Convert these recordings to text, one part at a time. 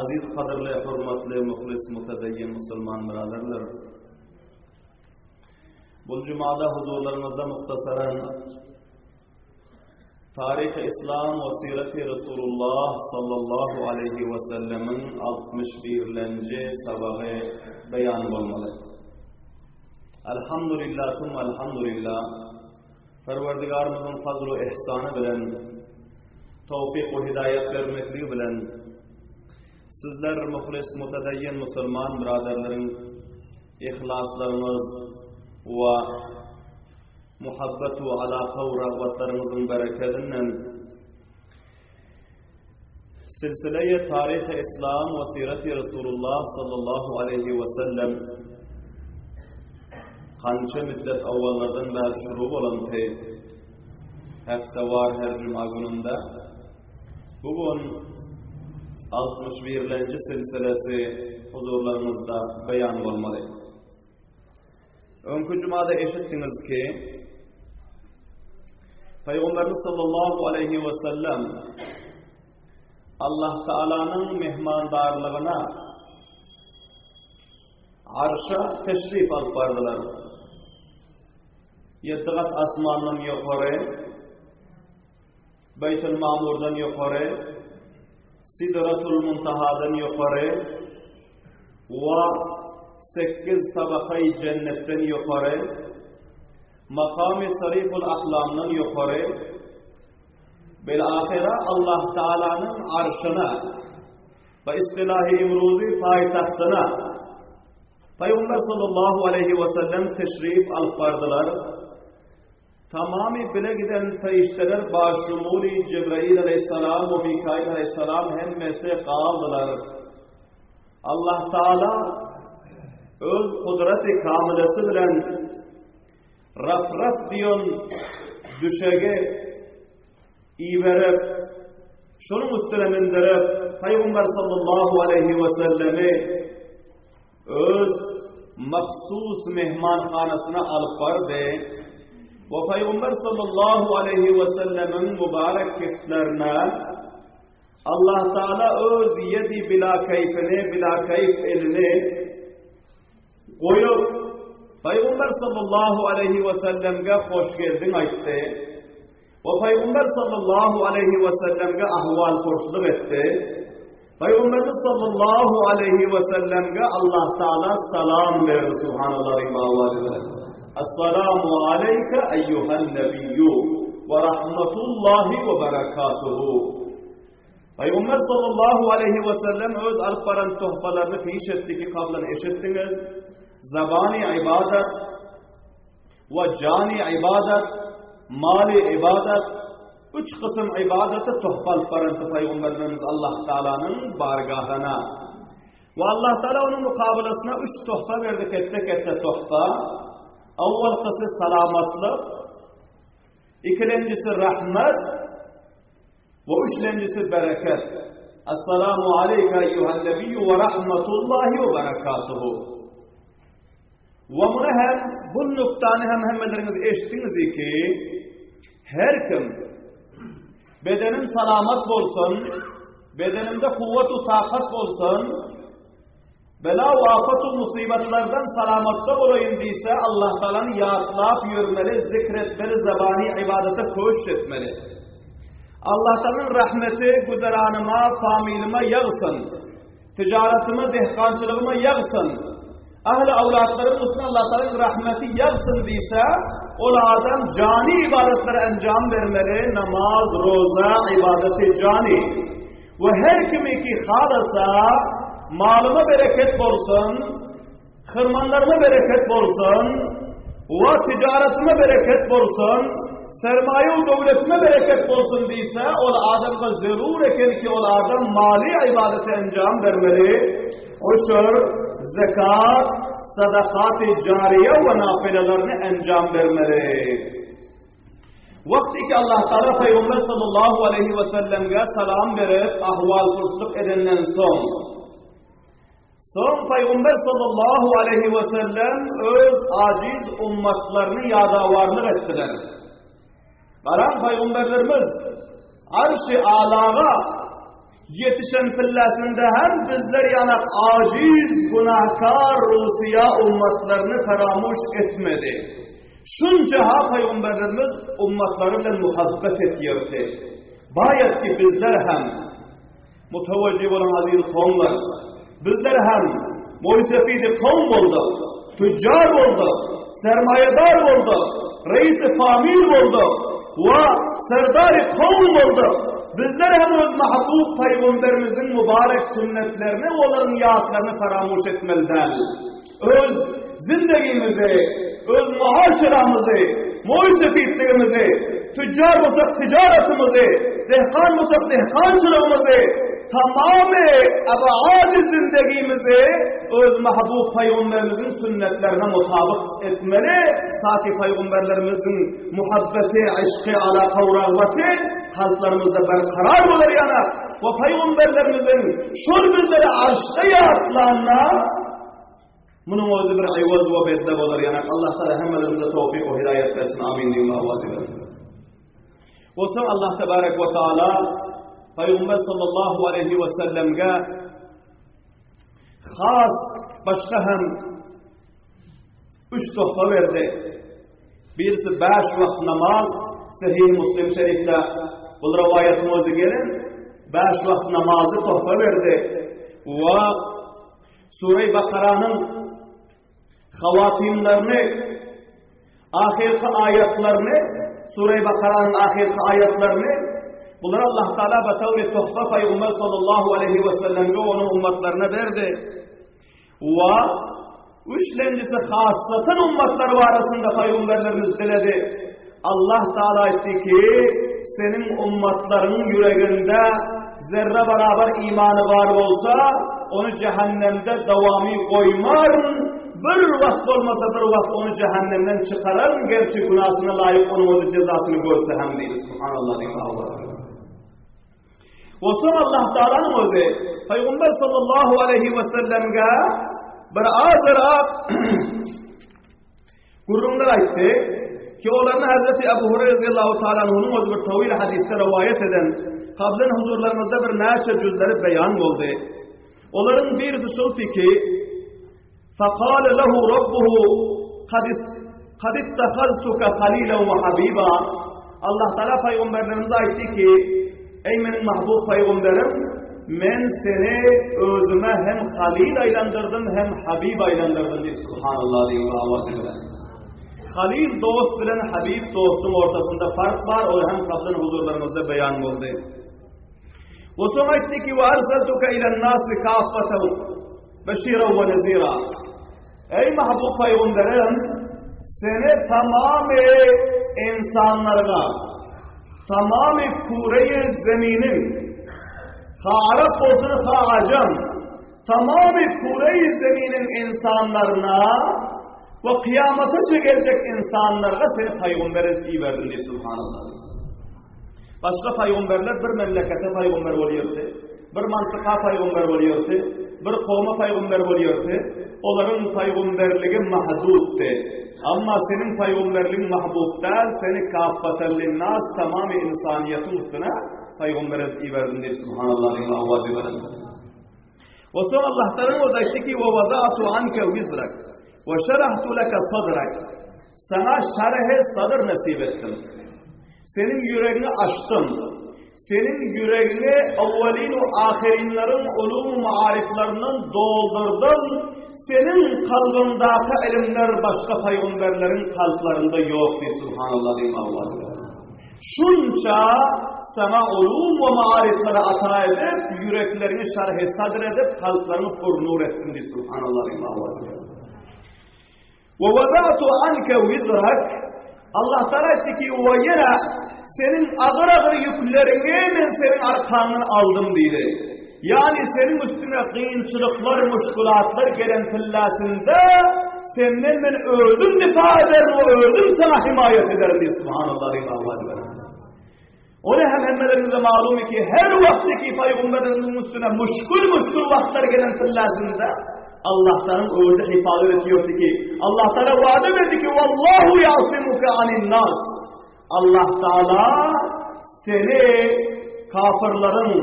Aziz, kadirli, hurmatli, muhlis, mutedeyyin Müslüman biraderler. Bu cumada huzurlarımızda muhtasaren Tarih-i İslam ve Siret-i Resulullah sallallahu aleyhi ve sellemin 61. sabağı beyan olmalı. Elhamdülillah, elhamdülillah. Perverdigarımızın fazl-ı ihsanı bilen, tevfik ve hidayet vermekliği bilen, sizler muhlis, mutedeyyin Müslüman biraderlerin ihlaslarınız ve muhabbet ve alaka ve rağbatlarımızın bereketinden silsile-i Tarih-i İslam ve Siret-i Resulullah sallallahu aleyhi ve sellem kança müddet avvallardan beri şuru olan hafta var her cuma gününde bugün 61. silsilesi huzurlarımızda beyan olmalı. Önkü cumada eşittiniz ki Peygamberimiz sallallahu aleyhi ve sellem Allah Teala'nın mehmandarlığına arşa teşrif alıp vardılar. 7 kat asmandan yukarı, Beyt-ül Mamur'dan yukarı, Sidratul Muntaha'dan yukarı ve 8 tabakayı cennetten yukarı, Makam-ı Sariful Ahlam'dan yukarı, bilahire Allah Teala'nın arşına ve istilahi imruzi payitahtına Peygamber sallallahu aleyhi ve sellem teşrif alıp vardılar. Tamamı bile giden ferişteler başumuli Cebrail aleyhisselam ve Mikail aleyhisselam hemmesi kaldılar. Allah Teala öz kudret-i kamilesi bilen raf diyon düşege iverip şunu müsteremindirip Peygamber sallallahu aleyhi ve sellemi öz mahsus mehmanhanasına alıp vardı ve Peygamber sallallahu aleyhi ve sellemin mübarek keflerine Allah Teala öz yedi bila keyfini, bila keyf elini koyup Peygamber sallallahu aleyhi ve sellem'e hoş geldin aytti. Ve Peygamber sallallahu aleyhi ve sellem'e ahval hoşluk etti. Peygamberimiz sallallahu aleyhi ve sellem'e Allah Teala salam verdi. Subhanallah rivavalide. Esselamu aleyke eyyuhel nebiyyü ve rahmetullahi ve berekatuhu. Peygamber sallallahu aleyhi ve sellem öz alparan tohbalarını fiş etti ki kablan eşittiniz. Zabani ibadet ve cani ibadet, mali ibadet, 3 kısım ibadeti tohbal parantı Peygamberimiz Allah Teala'nın bargahına. Ve Allah Teala onun mukabilesine 3 tohba verdi, kette tohba. Avval kısı salamatlık, ikincisi rahmet ve üçüncüsü bereket. Esselamu aleyke eyyuhel nebiyyü ve rahmetullahi ve berekatuhu. Ve bunu hem, bu noktanı hemmeleriniz eşittiniz ki, her kim bedenim salamat olsun, bedenimde kuvvet-u takat olsun, bela ve afet-u musibetlerden salamatta olayım deyse Allah Teala'nı yaatlap yürümeli, zikretmeli, zabani ibadete koş etmeli. Allah Teala'nın rahmeti güderanıma, familime yağsın, ticaretime, dehkancılığıma yağsın. Ahl-i avlatların üstüne Allah Teala'nın rahmeti yağsın deyse, o adam cani ibadetlere encam vermeli, namaz, roza, ibadeti cani. Ve her kimi ki halasa, malıma bereket olsun, hırmanlarıma bereket olsun, ve ticaretime bereket olsun, sermaye ve devletime bereket olsun deyse, o adamda zerur eken ki o adam mali ibadete encam vermeli, ushur, zekat, sadakat-ı cariye ve nafilelerini encam vermeli. Vakti ki Allah Teala Peygamber sallallahu aleyhi ve sellem'e salam verip ahval kursuk edenden son Peygamber sallallahu aleyhi ve sellem öz aciz ummatlarını yadavarlık ettiler. Karan Peygamberlerimiz arş-ı alağa yetişen fillasinde hem bizler yanak aciz, günahkar, Rusiya ummatlarını feramuş etmedi. Şunca ha Peygamberimiz ummatlarıyla muhabbet etiyirdi. Bayet ki bizler hem muteveccih olan aziz kavmlar, bizler hem muhsefidi kavm oldu, tüccar oldu, sermayedar oldu, reis-i famil oldu ve serdar-ı kavm oldu. Bizler hem öz mahbub Peygamberimizin mübarek sünnetlerini, onların yağıtlarını feramuş etmelidir. Öz zindagimizi, öz muhaşiramızı, muhsefitliğimizi, tüccar olsak ticaretimizi, dehkan olsak dehkancılığımızı, tamamı abadi zindagimizi öz mahbub Peygamberimizin sünnetlerine mutabık etmeli. Ta ki Peygamberlerimizin muhabbeti, aşkı, alaka ve rağbeti kalplerimizde berkarar olur yana. Ve Peygamberlerimizin şol bizleri arşta yaratlarına bunun özü bir ayvaz ve bedleb olur yana. Allah Teala hemmelerimize tevfik ve hidayet versin. Amin diyeyim ve avaz edelim. O zaman Allah Tebarek ve Teala Peygamber sallallahu aleyhi ve sellem'e khas başka hem 3 tohfa verdi. Birisi 5 vakit namaz, Sahih Müslim şerifte bu rivayet mevzu gelin, 5 vakit namazı tohfa verdi. Ve Sure-i Bakara'nın havatimlerini, ahirki ayetlerini, Sure-i Bakara'nın ahirki ayetlerini bunlar Allah Teala batavri tohfa Peygamber sallallahu aleyhi ve sellem'e onun ummatlarına verdi. Ve üçlencisi hasaten ummatları arasında Peygamberlerimiz diledi. Allah Teala etti ki senin ummatların yüreğinde zerre beraber imanı var olsa onu cehennemde devamı koymar. Bir vakit olmasa bir vakit onu cehennemden çıkarar. Gerçi günahına layık onun o cezasını görse hem değil. Subhanallah diyeyim Allah'a. O sonra Allah Teala'nın özü Peygamber sallallahu aleyhi ve sellem'e bir azıra kurumlar aytti ki onların Hazreti Ebu Hureyre radıyallahu teala'nın özü bir tavil hadiste rivayet eden kablen huzurlarımızda bir neçe cüzleri beyan oldu. Onların birisi şulti ki فَقَالَ لَهُ رَبُّهُ قَدْ اتَّخَذْتُكَ خَلِيلًا وَحَبِيبًا Allah Teala Peygamberlerimize aytti ki ey benim mahbub Peygamberim, men seni özüme hem halil aylandırdım hem habib aylandırdım diye Subhanallah diyeyim ve avaz edilen. Halil dost bilen habib dostun ortasında fark var, o hem kaplan huzurlarımızda beyan oldu. O sonra etti ki وَاَرْسَلْتُكَ اِلَى النَّاسِ كَافَّةً بَشِيرًا وَنَذِيرًا Ey mahbub Peygamberim, seni tamamı insanlara, tamamı kure-i zeminin, ha Arap olsun ha Acam, tamamı kure-i zeminin insanlarına ve kıyamata çekilecek insanlara seni Peygamber'e iyi verdin diye Subhanallah. Başka peygamberler bir memlekete peygamber oluyordu, bir mantıka peygamber oluyordu, bir kavme peygamber oluyordu. Onların peygamberliği mahduddu. Ama senin peygamberliğin mahbubdan seni kâffeten linnâs tamamı insaniyetin üstüne Peygamber'e iyi verdin diye Subhanallah diyeyim avaz edelim. Ve sonra Allah Teala o da etti ki وَوَضَعْتُ عَنْكَ وِزْرَكَ وَشَرَحْتُ لَكَ صَدْرَكَ Sana şerh-i sadr nasip ettim. Senin yüreğini açtım. Senin yüreğini evvelin ve ahirinlerin ulûm-u maariflerinden doldurdum. Senin kalbindeki ilimler başka peygamberlerin kalplerinde yok diye Subhanallah diyeyim avaz edelim. Şunca sana ulûm ve maarifleri ata edip, yüreklerini şerh-i sadr edip, kalplerini purnur ettin diye Subhanallah diyeyim avaz edelim. وَوَضَعْتُ عَنْكَ وِزْرَكَ Allah Teala etti ki o yine senin ağır ağır yüklerini ben senin arkandan aldım dedi. Yani senin üstüne kıyınçılıklar, müşkülatlar gelen fillasında senden ben öldüm difa ederim ve öldüm sana himayet ederim diye Subhanallah diyeyim avaz edelim. O ne hemmelerimize malum ki her vaktiki peygamberimizin üstüne müşkül vaktler gelen fillasında Allah'tan öyle hifazet ediyordu ki Allah Teala vaade verdi ki vallahu yasimuke anin nas. Allah Teala seni kafirlerin,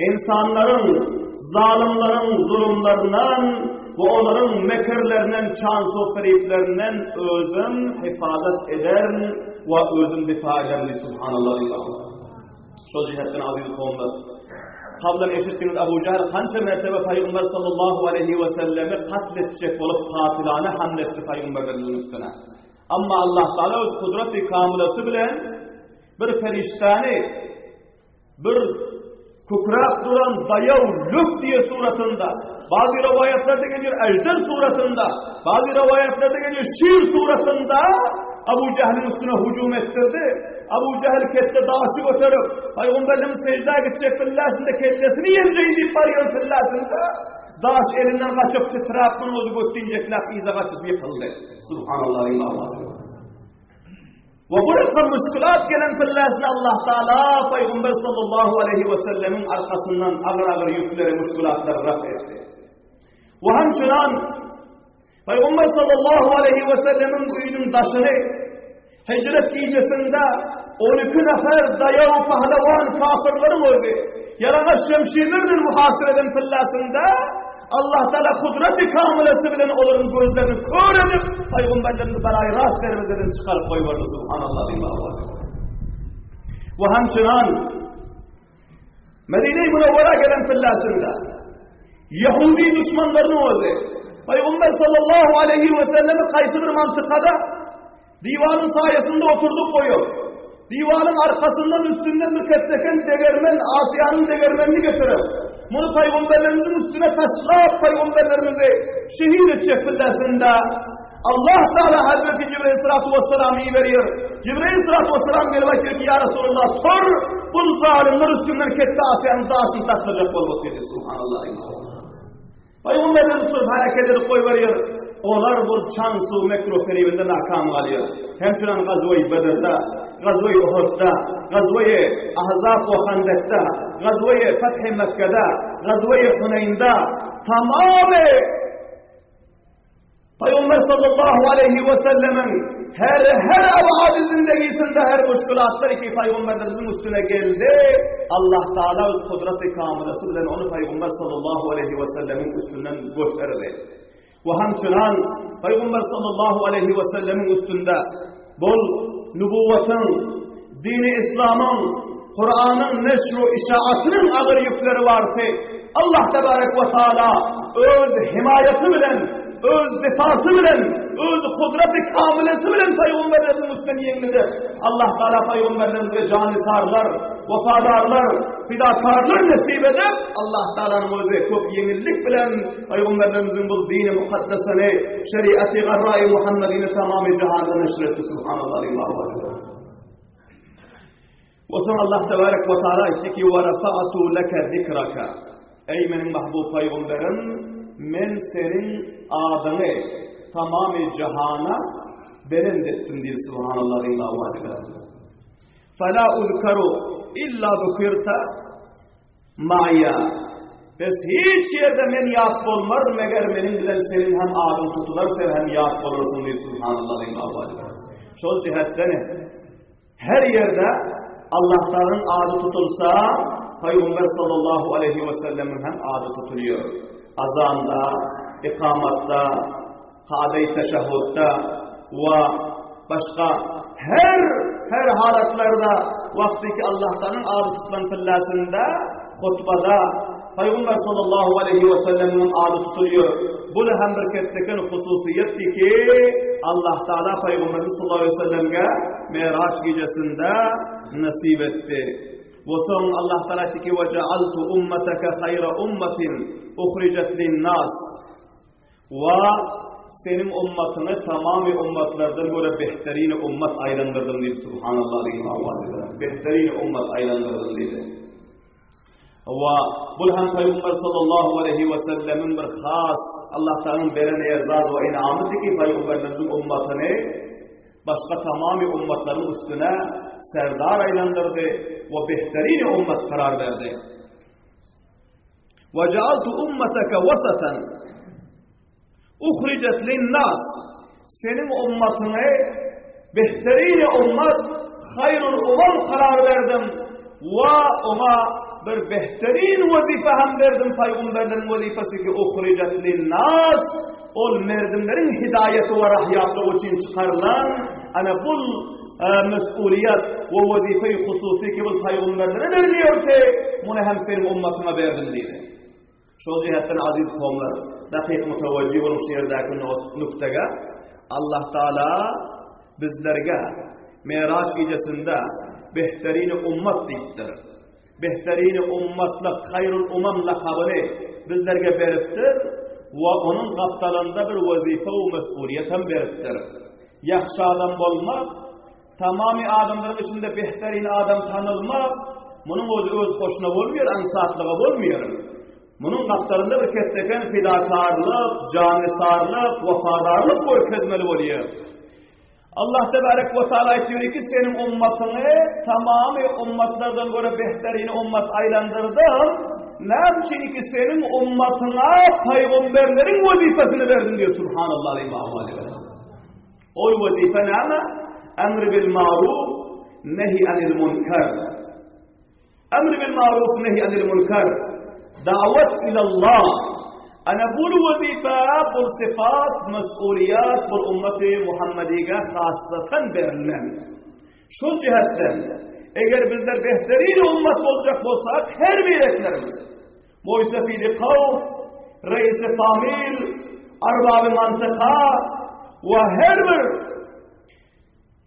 insanların, zalimlerin zulümlerinden ve onların mekirlerinden, çansu feriplerinden özüm hifazet eder ve özüm difa eder. Subhanallah. Şu cihetten aziz kavimler. Kablen eşittiniz Ebu Cehil kança mertebe Peygamber sallallahu aleyhi ve sellemi katledecek olup katilane hamletti Peygamberlerin üstüne. Ama Allah Teala öz kudret-i kamilesi bilen bir feriştani, bir kukrak duran dayav lük diye suratında, bazı rivayetlerde gelir ejder suratında, bazı rivayetlerde gelir şiir suratında Ebu Cehil'in üstüne hücum ettirdi. Ebu Cehil kette daşı götürüp Peygamberimiz secdeye gidecek fillasında kellesini yeneceği deyip varıyor fillasında. Daş elinden kaçıp titrapın oldu götürecekler ize kaçıp yıkıldı. Subhanallah. Ve bu kadar müşkülat gelen fillasına Allah Teala Peygamber sallallahu aleyhi ve sellemin arkasından ağır ağır yükleri müşkülatları raf etti. Ve hemçinan Peygamber sallallahu aleyhi ve sellemin uyunun taşını hicret gecesinde 12 nefer dayav pahlevan kafirlerin öldü. Yarağa şemşirlerinin muhasir eden fillasında Allah Teala kudret-i kamilesi bilen onların gözlerini kör edip Peygamberlerini belayı rahat vermeden çıkarıp koyuyordu. Subhanallah. Ve hemçinan Medine-i Münevvera gelen fillasında Yahudi düşmanlarını öldü. Peygamber sallallahu aleyhi ve sellemi kaysı bir mantıkada divanın sayesinde oturduk koyuyor. Divanın arkasından üstünden bir ketteken degermen, Asiya'nın degermenini götürüyor. Bunu Peygamberlerimizin üstüne taşlayıp Peygamberlerimizi şehir edecek fillasında Allah Teala Hazreti Cibreil-i Vesselam'ı veriyor. Cibreil-i gelmek ki ya Resulullah sor, bu zalimler üstünden kette Asiya'nın dağısını taşlayacak olması dedi. Subhanallah. Peygamberlerimiz hareket edip koy veriyor. Onlar bu çansu mekroferi evinde nakam alıyor. Hemçinan Gazve-i Bedir'de, Gazve-i Uhud'da, Gazve-i Ahzab ve Handek'te, Gazve-i Fethi Mekke'de, Gazve-i Huneyn'de tamamı Peygamber sallallahu aleyhi ve sellemin her abadi zindegisinde her müşkülatlar ki Peygamberlerimizin üstüne geldi. Allah Teala kudret-i kamilesi bilen onu Peygamber sallallahu aleyhi ve sellemin üstünden gösterdi. Ve hemçinan Peygamber sallallahu aleyhi ve sellemin üstünde bol nübüvvetin, dini İslam'ın, Kur'an'ın neşru işaatının ağır yükleri vardı. Allah tebarek ve teala öz himayeti bilen, öz defası bilen, öz kudret-i kamilesi bilen Peygamberlerin üstüne yenildi. Allah Teala Peygamberlerimize canisarlar, vafadarlar, fidakarlar nasip edip Allah Teala'nın özü çok yenillik bilen Peygamberlerimizin bu dini mukaddesini, şeriatı garra-i Muhammed'ini tamamı cihanda neşretti. Subhanallah. Ve sonra Allah tebarek ve teala etti ki وَرَفَعَتُ لَكَ ذِكْرَكَ Ey benim mahbub Peygamberim, men senin adını tamamı cihana belirttim diye. Subhanallah. فَلَا اُذْكَرُ İlla zukirte ma'ya. Biz hiç yerde men yad olmar meğer benim bilen senin hem adın tutular hem yad olursun diye. Subhanallah. Şu cihetten her yerde Allah'tan adı tutulsa Peygamber sallallahu aleyhi ve sellemin hem adı tutuluyor. Azanda, ikamatta, kâde-i teşehhütte ve başka her halatlarda vaktiki Allah'tanın adı tutulan fillasında, hutbada Peygamber sallallahu aleyhi ve sellem'in adı tutuluyor. Bu da hem bir kettekin hususiyetti ki Allah Teala Peygamber sallallahu aleyhi ve sellem'e Miraç gecesinde nasip etti. Ve son Allah Teala etti ki وَجَعَلْتُ أُمَّتَكَ خَيْرَ أُمَّةٍ اُخْرِجَتْ لِلنَّاسِ Ve senin ummatını tamamı ummatlardan göre behterini ummat aylandırdım diye. Subhanallah. Behterini ummat aylandırdım diye. Ve bu hem Peygamber sallallahu aleyhi ve sellemin bir khas Allah Teala'nın veren erzaz ve inamıdır ki Peygamberlerin ummatını başka tamamı ummatların üstüne serdar aylandırdı ve behterini ummat karar verdi. وَجَعَلْتُ أُمَّتَكَ وَسَطًا uhricet linnas senin ummatını behterini ummat hayrul umam karar verdim ve ona bir behterin vazife hem verdim peygamberlerin vazifesi ki uhricet linnas ol merdimlerin hidayeti ve rahyatı için çıkarılan ana bul mesuliyet ve vazife-i hususi ki bu peygamberlere veriliyor ki bunu hem senin ummatına verdim diye. Şu cihetten aziz kavimler dakik mutevecih olun şiirdeki nüktege Allah Teala bizlerge Meraç gecesinde behterini ummat deyiptir. Behterini ummatla hayrul umam lakabını bizlerge beriptir ve onun kaptalında bir vazife ve mesuliyetten beriptir. Yakşı adam olmak, tamamı adamların içinde behterini adam tanılmak, bunun öz hoşuna olmuyor, ansatlığa olmuyor. Bunun kaptalında bir ketteken fidakarlık, canisarlık, vafadarlık görkezmeli oluyor. Allah Tebarek ve Teala diyor ki senin ummatını tamamı ummatlardan göre behterini ummat aylandırdım. Ne için ki senin ummatına peygamberlerin vazifesini verdim diyor Subhanallah aleyhi ve sellem. O vazife ne ama? Emr bil maruf, nehi anil munkar. Emr bil maruf, nehi anil munkar. Davet ilallah. Ana bul vazife, bul sıfat, mesuliyat, bul ümmeti Muhammedi'ye hasaten verilen. Şu cihetten, eğer bizler behterin ummet olacak olsak, her milletlerimiz, muysefili kavm, reis-i famil, arbab-ı mantıka ve her bir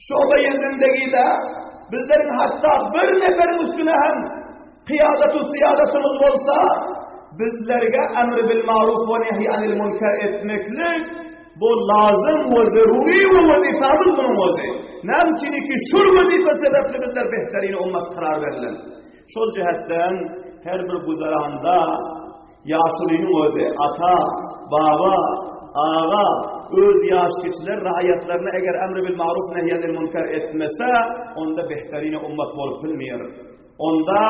şube-i zindagide bizlerin hatta bir neferin üstüne hem kıyadet-ı olsa, bizlerge emr bil maruf ve nehy anil munkar etmeklik bu lazım ve zaruri ve vazifemiz bunun oldu. Nemçin ki şu vazife sebeple bizler behterini ummat karar verilen. Şu cihetten her bir guzaranda yaşlının özü, ata, baba, ağa, öz yaş kişiler raiyetlerine eğer emr bil maruf nehy anil munkar etmese onda behterini ummat bolup bilmiyor. Onda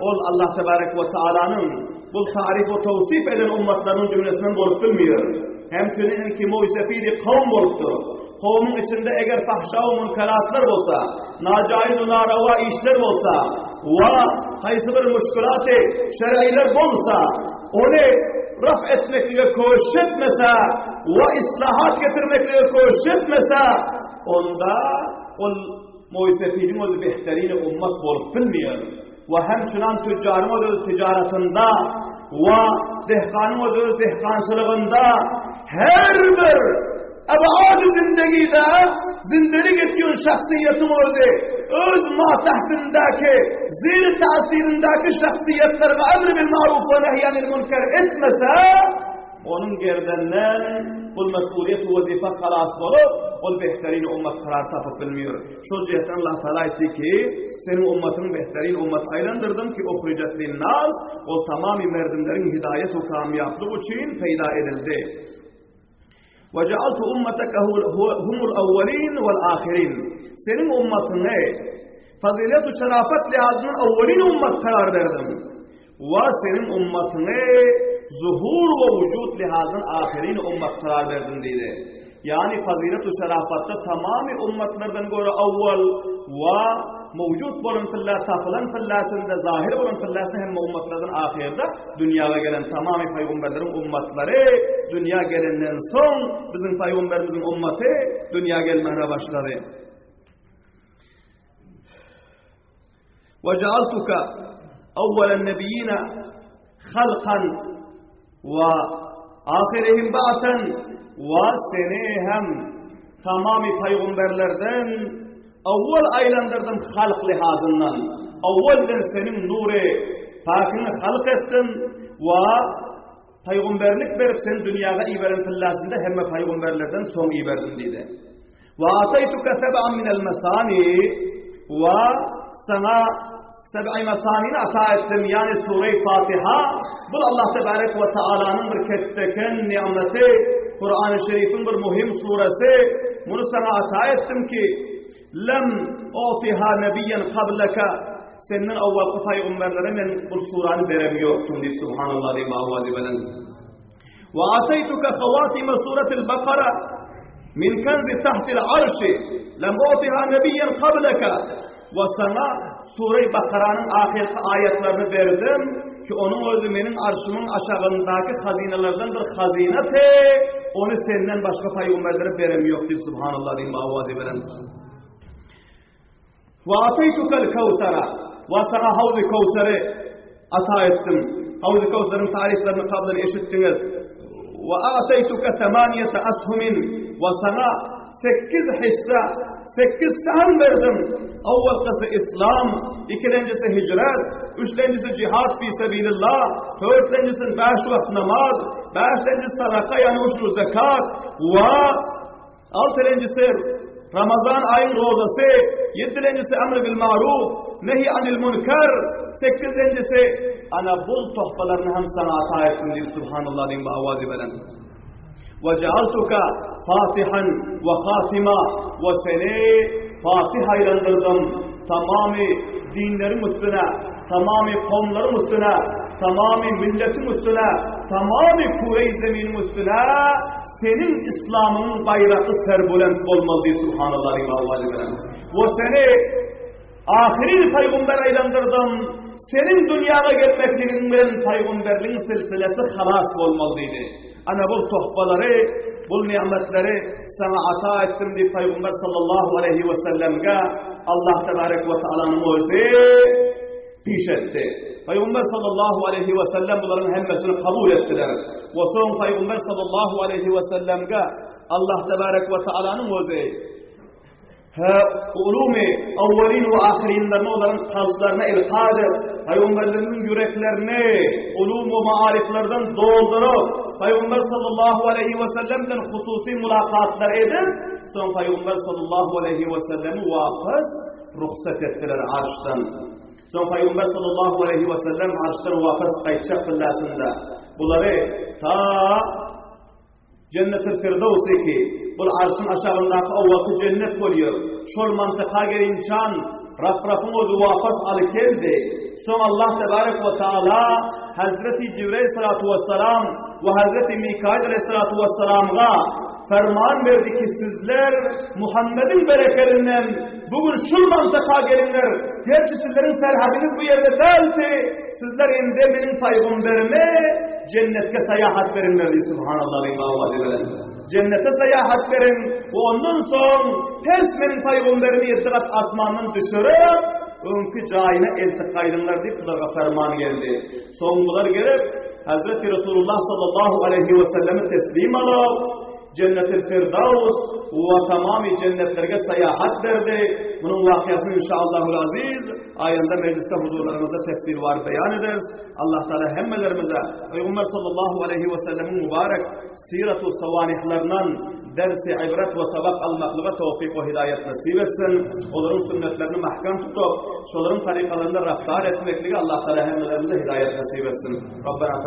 ol Allah Tebarek ve Teala'nın bu tarif ve tavsif eden ummatların cümlesinden bolup bilmiyor. Hemçinin ki muysefili kavm boluptur. Kavmin içinde eğer fahşa ve münkeratlar olsa, nacaiz ve narava işler olsa ve haysi bir müşkülat-ı şer'iler olsa, onu raf etmekle koşuş etmese ve islahat getirmekle koşuş etmese, onda o muysefilin o behterini ummat bolup bilmiyor. Ve hemçinin tüccarın o ticaretinde ve dehkanın o dehkancılığında her bir ebad-ı zindagide zindelik etkiyon şahsiyetim oldu. Öz matahtindaki, zil tasirindeki şahsiyetlerine emr bil maruf ve nehy anil munkar etmese, onun gerdenden bu mesuliyet ve vazife halas bolup, o behterini ummat karar tapıp bilmiyor. Şu cihetten Allah Teala etti ki, senin ummatın behterin ummat aylandırdım ki uhricet linnas, o tamami merdimlerin hidayet ve kamyaplığı için peyda edildi. وَجَعَلْتُ اُمَّتَكَ هُمُ الْاَوَّلِينَ وَالْآخِرِينَ senin ummatına fazilet-u şerafet lihazının evvelin ummat karar verdim. Ve senin ummatına zuhur ve vücut lihazının ahirin ummat karar verdim dedi. Yani fazilet-u şerafatta tamamı ummatlardan göre evvel ve mevcut bulun fillah, tapılan fillasında, zahir bulun fillasında hem ummatlardan ahirde dünyaya gelen tamamı peygamberlerin ummatları dünya gelenden son bizim peygamberimizin ummati dünya gelmeye başladı. وَجَعَلْتُكَ أَوَّلَ النَّبِيِّينَ خَلْقًا وَآخِرِهِمْ بَعْثًا وَسَنِي hem tamamı peygamberlerden evvel aylandırdım halk lihazından. Evvelden senin nuru pakini halk ettim ve peygamberlik verip sen dünyada iberin fillasında hem peygamberlerden son iberdim dedi. وَآتَيْتُكَ سَبْعًا مِنَ الْمَسَانِي ve sana seb'i mesanini ata ettim. Yani Sure-i Fatiha bu Allah Tebarek ve Teala'nın bir ketteken nimeti, Kur'an-ı Şerif'in bir muhim suresi. Bunu sana ata ettim ki lem utiha nebiyyen kableka senin evvelki peygamberlere men bu suranı veremiyordum diye Subhanallah diye mağvazi belen. Ve ataytuka khavatime suretil Bakara min kenzi tahtil arşi lem utiha nebiyyen kableka ve sana Sure-i Bakara'nın ahireti ayetlerini verdim ki onun özü benim arşımın aşağındaki hazinelerden bir hazineti, onu senden başka peygamberlere veremiyor diye Subhanallah diyeyim avazi veren. Ve ateytukel kevtera, ve sana havz-i kevteri ata ettim. Havz-i kevterin tariflerini kablen eşittiniz. Ve ateytuke semaniyete ashumin, ve sana 8 hisse, 8 sahan verdim. Avvalkası İslam, ikincisi hicret, üçüncüsü cihad fi sebilillah, dördüncüsü 5 vakit namaz, beşincisi sadaka yani ushru zekat, ve altıncısı Ramazan ayın rozası, yedincisi emr bil maruf, nehi anil münker, sekizincisi ana bul tohbalarını hem sana ata ettim diye Subhanallah diyeyim ve avazi veren. وَجَعَلْتُكَ فَاتِحًا وَخَاتِمًا وَسَنِي Fatiha ilandırdım. Tamamı dinlerin üstüne, tamamı kavmlerin üstüne, tamamı milletin üstüne, tamamı kure-i zeminin üstüne senin İslam'ın bayrağı serbülent olmalı diye Subhanallah ve seni ahirin peygamber ilandırdım. Senin dünyaya gelmekliğinden peygamberliğin silsilesi halas olmalıydı. Ana bu tohbaları, bu nimetleri sana ata ettim diye Peygamber sallallahu aleyhi ve sellem'e Allah tebarek ve teala'nın özü piş etti. Peygamber sallallahu aleyhi ve sellem bunların hemmesini kabul ettiler. Ve son Peygamber sallallahu aleyhi ve sellem'e Allah tebarek ve teala'nın özü ulûm-i evvelin ve ahirinlerini onların kalplarına ilkadır. Peygamberlerin yüreklerini ulûm ve maariflerden doldurup Peygamber sallallahu aleyhi ve sellem'den hususi mülakatlar edip son Peygamber sallallahu aleyhi ve sellem'i vafız ruhsat ettiler arştan. Son Peygamber sallallahu aleyhi ve sellem arştan vafız kayıtacak kıllasında. Bunları ta Cennet-i Firdevs'i ki bu arşın aşağındaki o vakı cennet oluyor. Şol mantıka gelinçan raf-rafın o vafız alı geldi. Son Allah tebarek ve teala Hazreti Cibril sallallahu vesselam ve Hazreti Mikail aleyhissalatu vesselam'a ferman verdi ki sizler Muhammed'in bereketinden bugün şu mantıka gelinler. Gerçi sizlerin serhadiniz bu yerde değilse sizler indi benim peygamberime cennete seyahat verinler diye Subhanallah ve cennete seyahat verin ve ondan sonra ters benim peygamberimi irtikat atmanın düşürüp önkü cayine eltikaydınlar deyip bunlara ferman geldi. Songular gelip Hazreti Resulullah sallallahu aleyhi ve sellemi teslim alıp Cennet-i Firdevs ve tamamı cennetlerine seyahat verdi. Bunun vakiyasını inşallahü'l-aziz ayında mecliste huzurlarımızda tefsir var beyan ederiz. Allah Teala hemmelerimize Peygamber sallallahu aleyhi ve sellemin mübarek sirat-u savanihlerinin dersi, ibret ve sabak almaklığa tevfik ve hidayet nasip etsin. Onların sünnetlerini mahkam tutup, onların tarikalarında raftar etmekliğe Allah Teala hemmelerimize hidayet nasip etsin. Rabbena